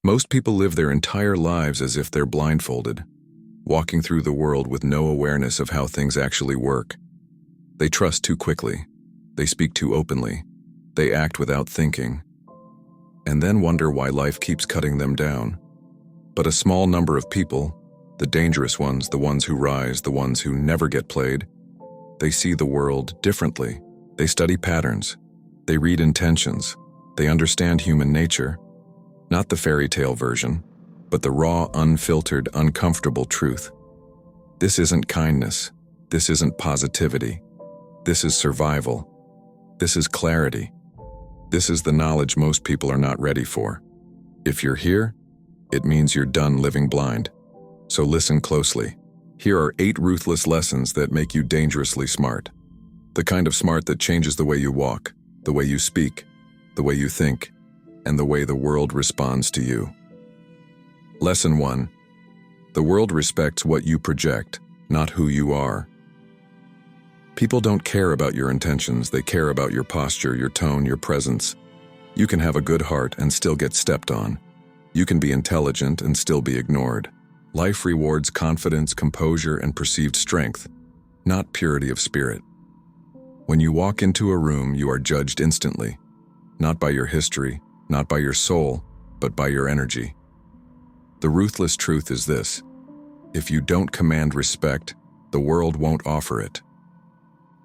Most people live their entire lives as if they're blindfolded, walking through the world with no awareness of how things actually work. They trust too quickly. They speak too openly. They act without thinking, and then wonder why life keeps cutting them down. But a small number of people, the dangerous ones, the ones who rise, the ones who never get played, they see the world differently. They study patterns. They read intentions. They understand human nature, not the fairy tale version, but the raw, unfiltered, uncomfortable truth. This isn't kindness. This isn't positivity. This is survival. This is clarity. This is the knowledge most people are not ready for. If you're here, it means you're done living blind. So listen closely. Here are 8 ruthless lessons that make you dangerously smart. The kind of smart that changes the way you walk, the way you speak, the way you think, and the way the world responds to you. Lesson 1. The world respects what you project, not who you are. People don't care about your intentions, they care about your posture, your tone, your presence. You can have a good heart and still get stepped on. You can be intelligent and still be ignored. Life rewards confidence, composure, and perceived strength, not purity of spirit. When you walk into a room, you are judged instantly, not by your history, not by your soul, but by your energy. The ruthless truth is this: if you don't command respect, the world won't offer it.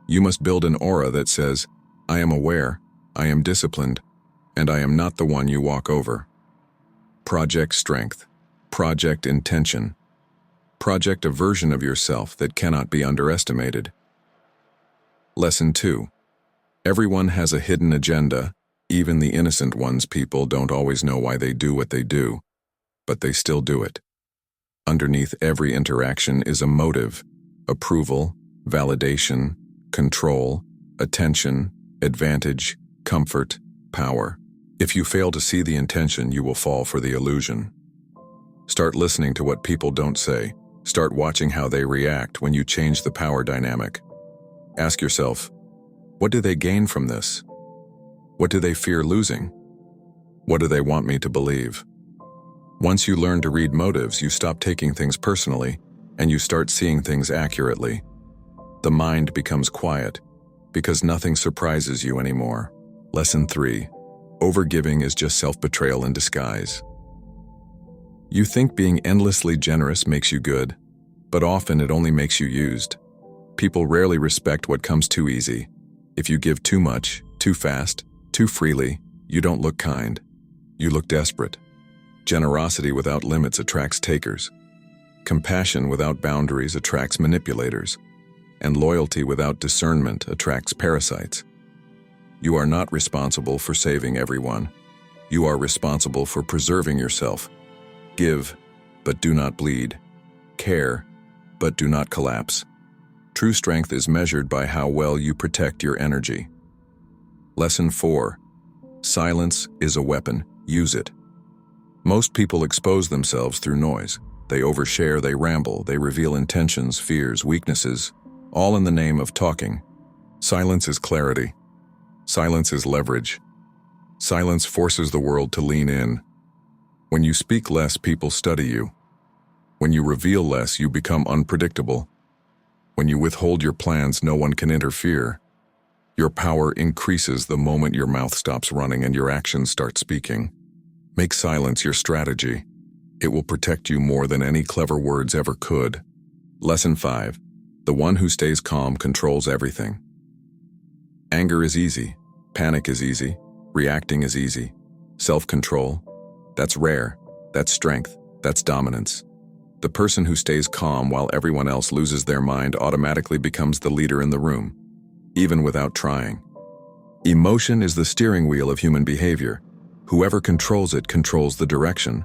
You must build an aura that says, I am aware, I am disciplined, and I am not the one you walk over. Project strength. Project intention. Project a version of yourself that cannot be underestimated. Lesson 2. Everyone has a hidden agenda. Even the innocent ones. People don't always know why they do what they do, but they still do it. Underneath every interaction is a motive: approval, validation, control, attention, advantage, comfort, power. If you fail to see the intention, you will fall for the illusion. Start listening to what people don't say. Start watching how they react when you change the power dynamic. Ask yourself, what do they gain from this? What do they fear losing? What do they want me to believe? Once you learn to read motives, you stop taking things personally, and you start seeing things accurately. The mind becomes quiet, because nothing surprises you anymore. Lesson 3. Overgiving is just self-betrayal in disguise. You think being endlessly generous makes you good, but often it only makes you used. People rarely respect what comes too easy. If you give too much, too fast, too freely, you don't look kind. You look desperate. Generosity without limits attracts takers. Compassion without boundaries attracts manipulators. And loyalty without discernment attracts parasites. You are not responsible for saving everyone. You are responsible for preserving yourself. Give, but do not bleed. Care, but do not collapse. True strength is measured by how well you protect your energy. Lesson 4. Silence is a weapon. Use it. Most people expose themselves through noise. They overshare, they ramble, they reveal intentions, fears, weaknesses, all in the name of talking. Silence is clarity. Silence is leverage. Silence forces the world to lean in. When you speak less, people study you. When you reveal less, you become unpredictable. When you withhold your plans, no one can interfere. Your power increases the moment your mouth stops running and your actions start speaking. Make silence your strategy. It will protect you more than any clever words ever could. Lesson 5. The one who stays calm controls everything. Anger is easy. Panic is easy. Reacting is easy. Self-control, that's rare. That's strength. That's dominance. The person who stays calm while everyone else loses their mind automatically becomes the leader in the room, even without trying. Emotion is the steering wheel of human behavior. Whoever controls it controls the direction.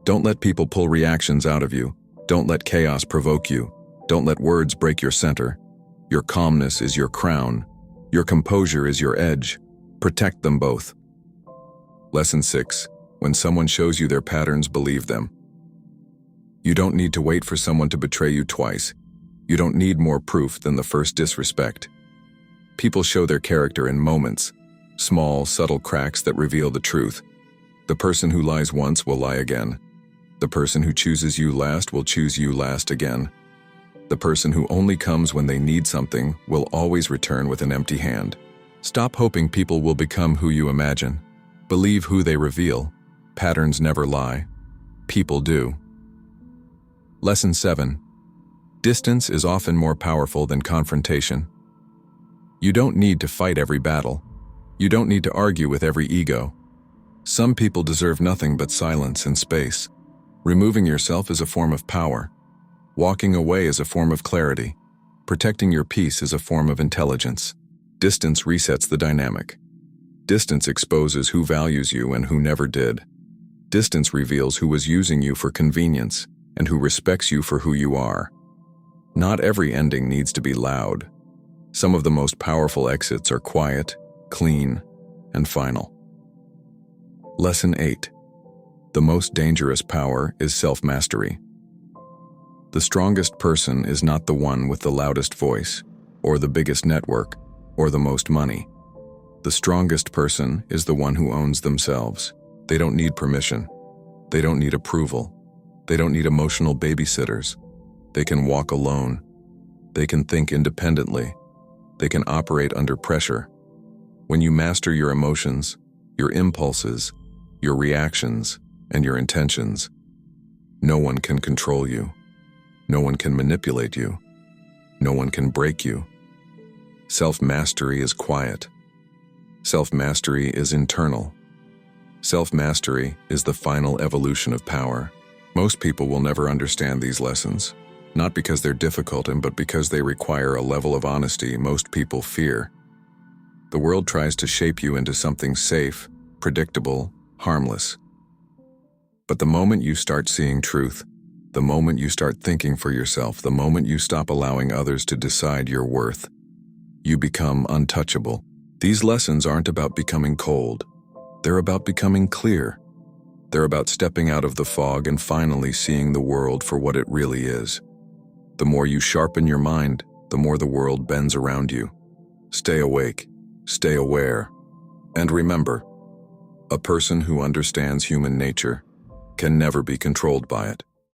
Don't let people pull reactions out of you. Don't let chaos provoke you. Don't let words break your center. Your calmness is your crown. Your composure is your edge. Protect them both. Lesson 6. When someone shows you their patterns, believe them. You don't need to wait for someone to betray you twice. You don't need more proof than the first disrespect. People show their character in moments, small, subtle cracks that reveal the truth. The person who lies once will lie again. The person who chooses you last will choose you last again. The person who only comes when they need something will always return with an empty hand. Stop hoping people will become who you imagine. Believe who they reveal. Patterns never lie. People do. Lesson 7. Distance is often more powerful than confrontation. You don't need to fight every battle. You don't need to argue with every ego. Some people deserve nothing but silence and space. Removing yourself is a form of power. Walking away is a form of clarity. Protecting your peace is a form of intelligence. Distance resets the dynamic. Distance exposes who values you and who never did. Distance reveals who was using you for convenience and who respects you for who you are. Not every ending needs to be loud. Some of the most powerful exits are quiet, clean, and final. Lesson 8. The most dangerous power is self-mastery. The strongest person is not the one with the loudest voice, or the biggest network, or the most money. The strongest person is the one who owns themselves. They don't need permission. They don't need approval. They don't need emotional babysitters. They can walk alone. They can think independently. They can operate under pressure. When you master your emotions, your impulses, your reactions, and your intentions, no one can control you. No one can manipulate you. No one can break you. Self-mastery is quiet. Self-mastery is internal. Self-mastery is the final evolution of power. Most people will never understand these lessons, not because they're difficult, but because they require a level of honesty most people fear. The world tries to shape you into something safe, predictable, harmless. But the moment you start seeing truth, the moment you start thinking for yourself, the moment you stop allowing others to decide your worth, you become untouchable. These lessons aren't about becoming cold. They're about becoming clear. They're about stepping out of the fog and finally seeing the world for what it really is. The more you sharpen your mind, the more the world bends around you. Stay awake, stay aware, and remember, a person who understands human nature can never be controlled by it.